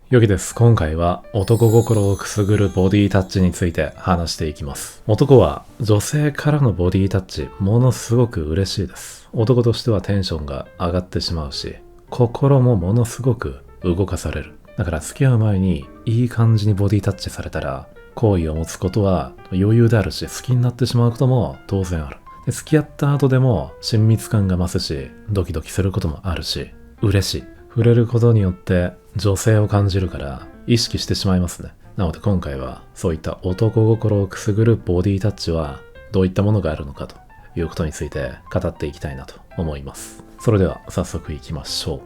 よきです。今回は男心をくすぐるボディタッチについて話していきます。男は女性からのボディタッチ、ものすごく嬉しいです。男としてはテンションが上がってしまうし、心もものすごく動かされる。だから付き合う前にいい感じにボディタッチされたら、好意を持つことは余裕であるし、好きになってしまうことも当然ある。で付き合った後でも親密感が増すし、ドキドキすることもあるし、嬉しい。触れることによって女性を感じるから意識してしまいますね。なので今回はそういった男心をくすぐるボディタッチはどういったものがあるのかということについて語っていきたいなと思います。それでは早速いきましょう。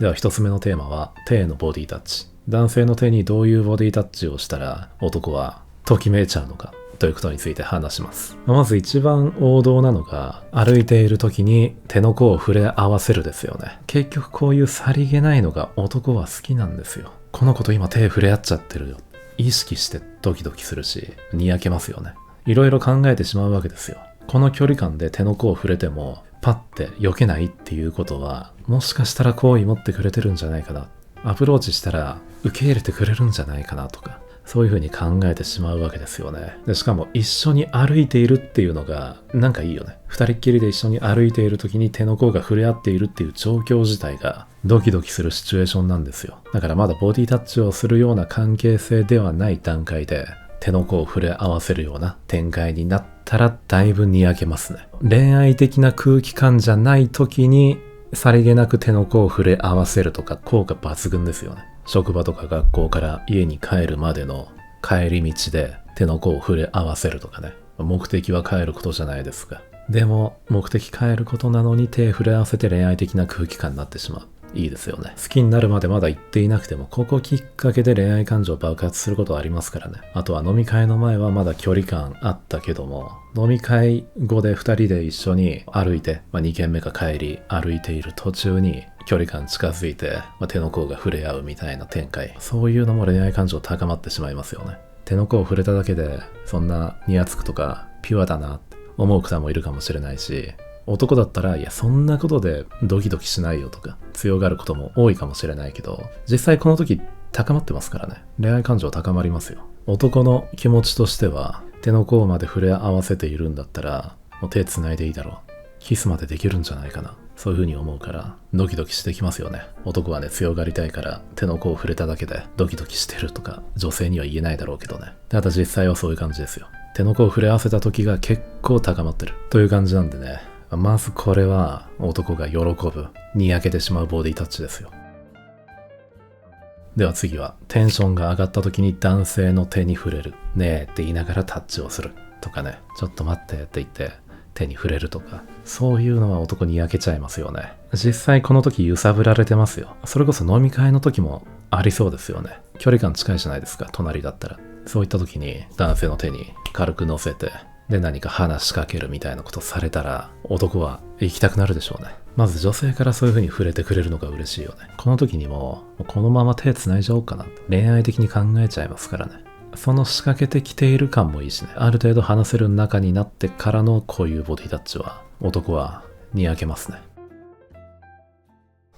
では一つ目のテーマは手のボディタッチ。男性の手にどういうボディタッチをしたら男はときめいちゃうのかということについて話します。まず一番王道なのが歩いている時に手の甲を触れ合わせるですよね。結局こういうさりげないのが男は好きなんですよ。この子と今手触れ合っちゃってるよ。意識してドキドキするし、にやけますよね。いろいろ考えてしまうわけですよ。この距離感で手の甲を触れてもパッて避けないっていうことは、もしかしたら好意持ってくれてるんじゃないかな。アプローチしたら受け入れてくれるんじゃないかなとか、そういう風に考えてしまうわけですよね。でしかも一緒に歩いているっていうのがなんかいいよね。二人っきりで一緒に歩いている時に手の甲が触れ合っているっていう状況自体がドキドキするシチュエーションなんですよ。だからまだボディタッチをするような関係性ではない段階で手の甲を触れ合わせるような展開になったらだいぶにやけますね。恋愛的な空気感じゃない時にさりげなく手の甲を触れ合わせるとか効果抜群ですよね。職場とか学校から家に帰るまでの帰り道で手の甲を触れ合わせるとかね。目的は帰ることじゃないですか。でも目的帰ることなのに手触れ合わせて恋愛的な空気感になってしまう。いいですよね。好きになるまでまだ言っていなくても、ここきっかけで恋愛感情爆発することはありますからね。あとは飲み会の前はまだ距離感あったけども、飲み会後で2人で一緒に歩いて、2軒目か帰り歩いている途中に距離感近づいて、手の甲が触れ合うみたいな展開。そういうのも恋愛感情高まってしまいますよね。手の甲を触れただけでそんなニヤつくとかピュアだなって思う方もいるかもしれないし、男だったらいやそんなことでドキドキしないよとか強がることも多いかもしれないけど、実際この時高まってますからね。恋愛感情高まりますよ。男の気持ちとしては手の甲まで触れ合わせているんだったらもう手繋いでいいだろう、キスまでできるんじゃないかな、そういう風に思うからドキドキしてきますよね。男はね強がりたいから手の甲を触れただけでドキドキしてるとか女性には言えないだろうけどね。ただ実際はそういう感じですよ。手の甲を触れ合わせた時が結構高まってるという感じなんでね、まずこれは男が喜ぶ、にやけてしまうボディタッチですよ。では次はテンションが上がった時に男性の手に触れる。ねえって言いながらタッチをするとかね、ちょっと待ってって言って手に触れるとか、そういうのは男にやけちゃいますよね。実際この時揺さぶられてますよ。それこそ飲み会の時もありそうですよね。距離感近いじゃないですか、隣だったら。そういった時に男性の手に軽く乗せてで何か話しかけるみたいなことされたら男は行きたくなるでしょうね。まず女性からそういう風に触れてくれるのが嬉しいよね。この時にもこのまま手繋いじゃおうかなって恋愛的に考えちゃいますからね。その仕掛けてきている感もいいしね。ある程度話せる中になってからのこういうボディタッチは男はにやけますね。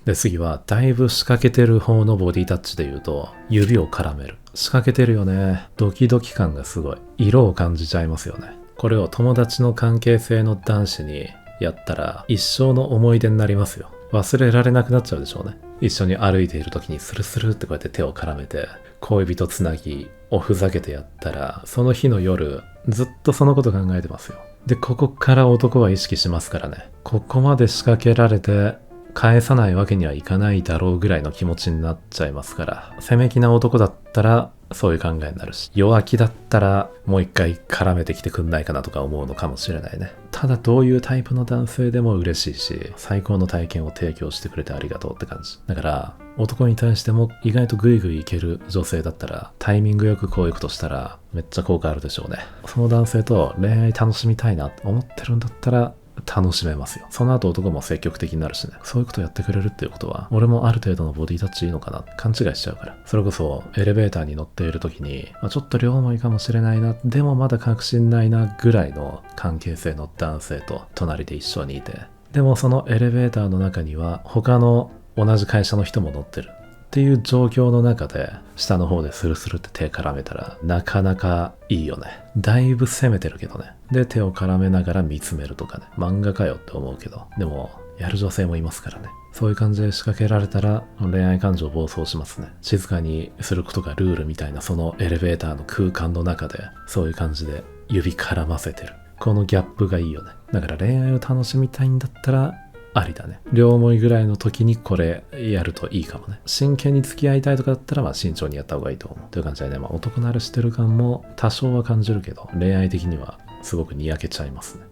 で次はだいぶ仕掛けてる方のボディタッチで言うと指を絡める。仕掛けてるよね。ドキドキ感がすごい。色を感じちゃいますよね。これを友達の関係性の男子にやったら一生の思い出になりますよ。忘れられなくなっちゃうでしょうね。一緒に歩いている時にスルスルってこうやって手を絡めて恋人つなぎをふざけてやったら、その日の夜ずっとそのこと考えてますよ。でここから男は意識しますからね。ここまで仕掛けられて返さないわけにはいかないだろうぐらいの気持ちになっちゃいますから、攻め気な男だったらそういう考えになるし、弱気だったらもう一回絡めてきてくんないかなとか思うのかもしれないね。ただどういうタイプの男性でも嬉しいし、最高の体験を提供してくれてありがとうって感じだから、男に対しても意外とグイグイいける女性だったらタイミングよくこういうことしたらめっちゃ効果あるでしょうね。その男性と恋愛楽しみたいなと思ってるんだったら楽しめますよ。その後男も積極的になるしね。そういうことやってくれるっていうことは俺もある程度のボディタッチいいのかなって勘違いしちゃうから。それこそエレベーターに乗っている時に、ちょっと両思いかもしれないな、でもまだ確信ないなぐらいの関係性の男性と隣で一緒にいて、でもそのエレベーターの中には他の同じ会社の人も乗ってるっっていう状況の中で下の方でスルスルって手絡めたらなかなかいいよね。だいぶ攻めてるけどね。で手を絡めながら見つめるとかね、漫画かよって思うけど、でもやる女性もいますからね。そういう感じで仕掛けられたら恋愛感情暴走しますね。静かにすることがルールみたいなそのエレベーターの空間の中でそういう感じで指絡ませてる。このギャップがいいよね。だから恋愛を楽しみたいんだったらありだね。両思いぐらいの時にこれやるといいかもね。真剣に付き合いたいとかだったら慎重にやった方がいいと思う。という感じでね、男慣れしてる感も多少は感じるけど、恋愛的にはすごくにやけちゃいますね。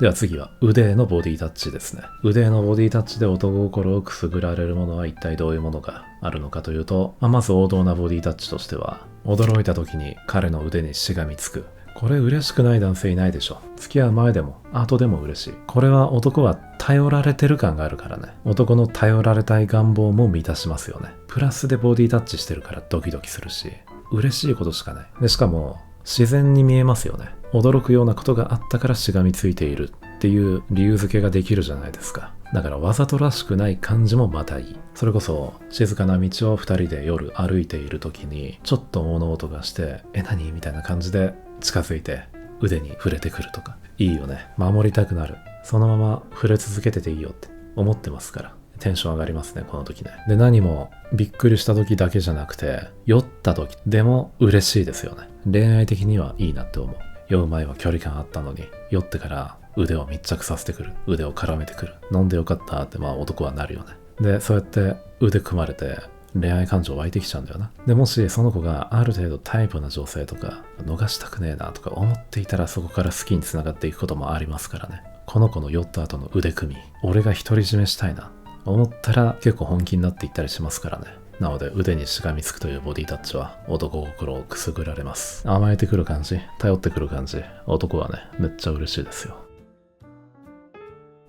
では次は腕へのボディタッチですね。腕へのボディタッチで男心をくすぐられるものは一体どういうものがあるのかというと、まず王道なボディタッチとしては、驚いた時に彼の腕にしがみつく。これ嬉しくない男性いないでしょ。付き合う前でも後でも嬉しい。これは男は頼られてる感があるからね。男の頼られたい願望も満たしますよね。プラスでボディタッチしてるからドキドキするし、嬉しいことしかない。でしかも自然に見えますよね。驚くようなことがあったからしがみついているっていう理由付けができるじゃないですか。だからわざとらしくない感じもまたいい。それこそ静かな道を二人で夜歩いている時にちょっと物音がして何みたいな感じで近づいて腕に触れてくるとかいいよね。守りたくなる。そのまま触れ続けてていいよって思ってますからテンション上がりますね、この時ね。で何もびっくりした時だけじゃなくて酔った時でも嬉しいですよね。恋愛的にはいいなって思う。酔う前は距離感あったのに酔ってから腕を密着させてくる、腕を絡めてくる、飲んでよかったって男はなるよね。でそうやって腕組まれて恋愛感情湧いてきちゃうんだよな。でもしその子がある程度タイプな女性とか逃したくねえなとか思っていたらそこから好きにつながっていくこともありますからね。この子の酔った後の腕組み、俺が独り占めしたいな思ったら結構本気になっていったりしますからね。なので腕にしがみつくというボディタッチは男心をくすぐられます。甘えてくる感じ、頼ってくる感じ、男はねめっちゃ嬉しいですよ。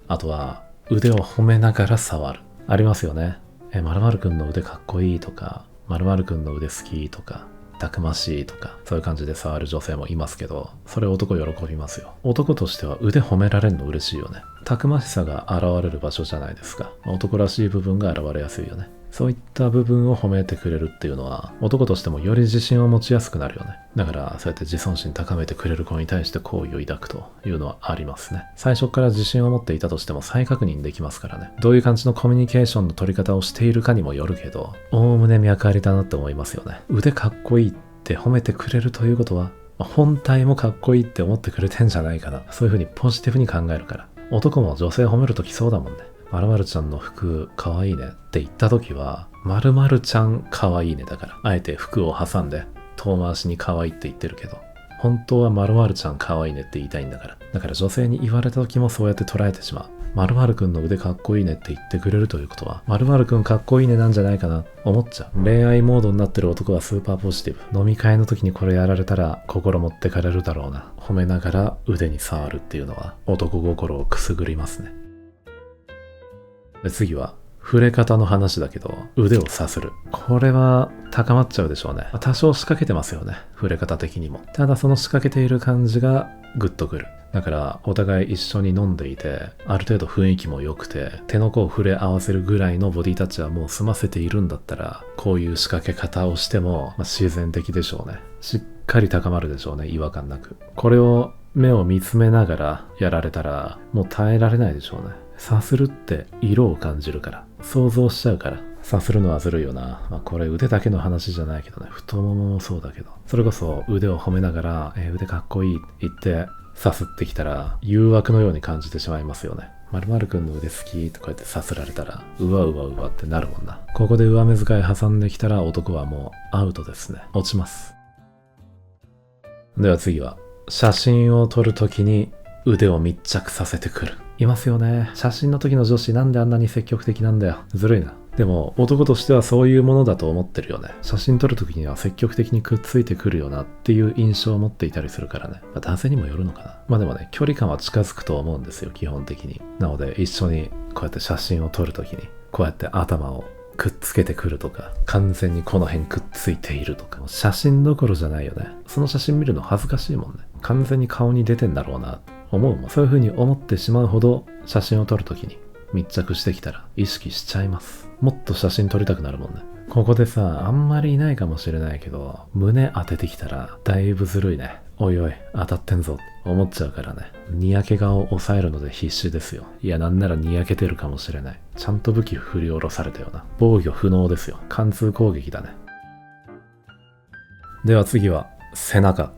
あとは腕を褒めながら触る。ありますよね。〇〇くんの腕かっこいいとか、〇〇くんの腕好きとか、たくましいとか、そういう感じで触る女性もいますけど、それ男喜びますよ。男としては腕褒められるの嬉しいよね。たくましさが現れる場所じゃないですか。男らしい部分が現れやすいよね。そういった部分を褒めてくれるっていうのは男としてもより自信を持ちやすくなるよね。だからそうやって自尊心高めてくれる子に対して好意を抱くというのはありますね。最初から自信を持っていたとしても再確認できますからね。どういう感じのコミュニケーションの取り方をしているかにもよるけど、おおむね脈ありだなって思いますよね。腕かっこいいって褒めてくれるということは本体もかっこいいって思ってくれてんじゃないかな。そういう風にポジティブに考えるから。男も女性褒めるときそうだもんね。〇〇ちゃんの服かわいいねって言ったときは〇〇ちゃんかわいいねだから、あえて服を挟んで遠回しにかわいいって言ってるけど、本当は〇〇ちゃんかわいいねって言いたいんだから。だから女性に言われたときもそうやって捉えてしまう。〇〇くんの腕かっこいいねって言ってくれるということは〇〇くんかっこいいねなんじゃないかな思っちゃう。恋愛モードになってる男はスーパーポジティブ。飲み会の時にこれやられたら心持ってかれるだろうな。褒めながら腕に触るっていうのは男心をくすぐりますね。で次は触れ方の話だけど、腕をさする。これは高まっちゃうでしょうね。多少仕掛けてますよね、触れ方的にも。ただその仕掛けている感じがグッとくる。だからお互い一緒に飲んでいて、ある程度雰囲気も良くて、手の甲を触れ合わせるぐらいのボディタッチはもう済ませているんだったら、こういう仕掛け方をしても、自然的でしょうね。しっかり高まるでしょうね、違和感なく。これを目を見つめながらやられたら、もう耐えられないでしょうね。さするって色を感じるから、想像しちゃうから。さするのはずるいよな。これ腕だけの話じゃないけどね、太もももそうだけど、それこそ腕を褒めながら、腕かっこいいって言ってさすってきたら誘惑のように感じてしまいますよね。〇〇くんの腕好きとか言ってさすられたら、うわうわうわってなるもんな。ここで上目遣い挟んできたら男はもうアウトですね。落ちます。では次は写真を撮るときに腕を密着させてくる。いますよね。写真の時の女子なんであんなに積極的なんだよ。ずるいな。でも男としてはそういうものだと思ってるよね。写真撮る時には積極的にくっついてくるよなっていう印象を持っていたりするからね。男性にもよるのかな。でもね、距離感は近づくと思うんですよ、基本的に。なので一緒にこうやって写真を撮る時にこうやって頭をくっつけてくるとか、完全にこの辺くっついているとか、写真どころじゃないよね。その写真見るの恥ずかしいもんね。完全に顔に出てんだろうな思うもん。そういう風に思ってしまうほど写真を撮るときに密着してきたら意識しちゃいます。もっと写真撮りたくなるもんね。ここでさ、あんまりいないかもしれないけど、胸当ててきたらだいぶずるいね。おいおい、当たってんぞって思っちゃうからね。にやけ顔を抑えるので必死ですよ。いや、なんならにやけてるかもしれない。ちゃんと武器振り下ろされたよな。防御不能ですよ。貫通攻撃だね。では次は、背中。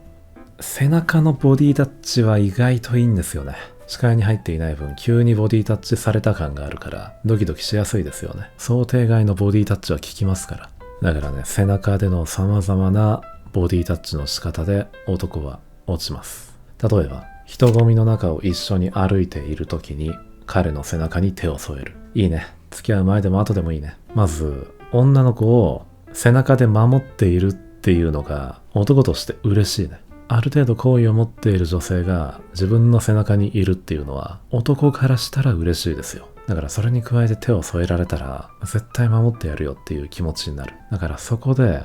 背中のボディタッチは意外といいんですよね。視界に入っていない分、急にボディタッチされた感があるから、ドキドキしやすいですよね。想定外のボディタッチは効きますから。だからね、背中での様々なボディタッチの仕方で男は落ちます。例えば、人混みの中を一緒に歩いている時に、彼の背中に手を添える。いいね。付き合う前でも後でもいいね。まず、女の子を背中で守っているっていうのが、男として嬉しいね。ある程度好意を持っている女性が自分の背中にいるっていうのは男からしたら嬉しいですよ。だからそれに加えて手を添えられたら絶対守ってやるよっていう気持ちになる。だからそこで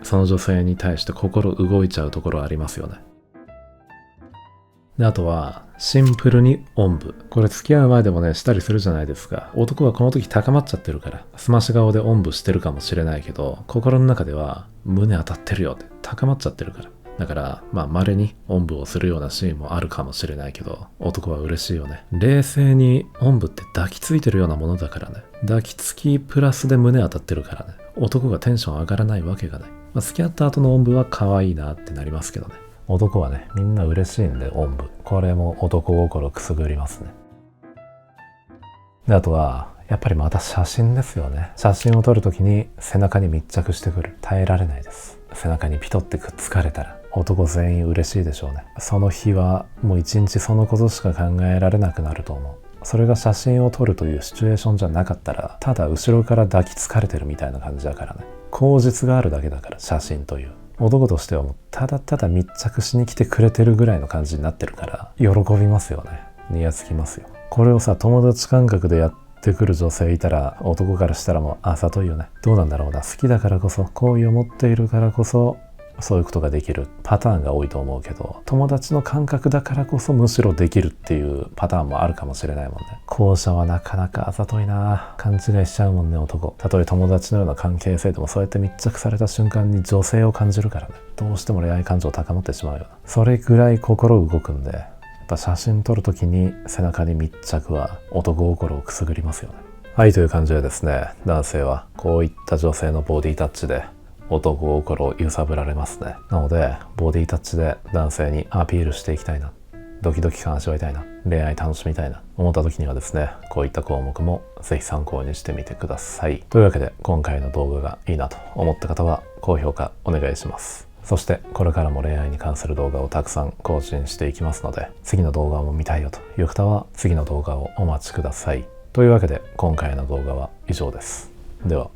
その女性に対して心動いちゃうところありますよね。で、あとはシンプルにおんぶ。これ付き合う前でもねしたりするじゃないですか。男はこの時高まっちゃってるからすまし顔でおんぶしてるかもしれないけど、心の中では胸当たってるよって高まっちゃってるから。だから、稀におんぶをするようなシーンもあるかもしれないけど、男は嬉しいよね。冷静におんぶって抱きついてるようなものだからね。抱きつきプラスで胸当たってるからね。男がテンション上がらないわけがない。付き合った後のおんぶは可愛いなってなりますけどね。男はね、みんな嬉しいんでおんぶ。これも男心くすぐりますね。で、あとは、やっぱりまた写真ですよね。写真を撮るときに背中に密着してくる。耐えられないです。背中にピトってくっつかれたら男全員嬉しいでしょうね。その日はもう一日そのことしか考えられなくなると思う。それが写真を撮るというシチュエーションじゃなかったら、ただ後ろから抱きつかれてるみたいな感じだからね。口実があるだけだから、写真という。男としてはもうただただ密着しに来てくれてるぐらいの感じになってるから喜びますよね。にやつきますよ。これをさ、友達感覚でやってくる女性いたら、男からしたらもうあざといよね。どうなんだろうな。好きだからこそ、好意を持っているからこそそういうことができるパターンが多いと思うけど、友達の感覚だからこそむしろできるっていうパターンもあるかもしれないもんね。後者はなかなかあざといな。勘違いしちゃうもんね、男。たとえ友達のような関係性でもそうやって密着された瞬間に女性を感じるからね。どうしても恋愛感情高まってしまうよな。それぐらい心動くんで、やっぱ写真撮るときに背中に密着は男心をくすぐりますよね。はい、という感じでですね、男性はこういった女性のボディタッチで男心を揺さぶられますね。なのでボディタッチで男性にアピールしていきたいな、ドキドキ感味わいたいな、恋愛楽しみたいな思った時にはですね、こういった項目もぜひ参考にしてみてください。というわけで今回の動画がいいなと思った方は高評価お願いします。そしてこれからも恋愛に関する動画をたくさん更新していきますので、次の動画も見たいよという方は次の動画をお待ちください。というわけで今回の動画は以上です。では。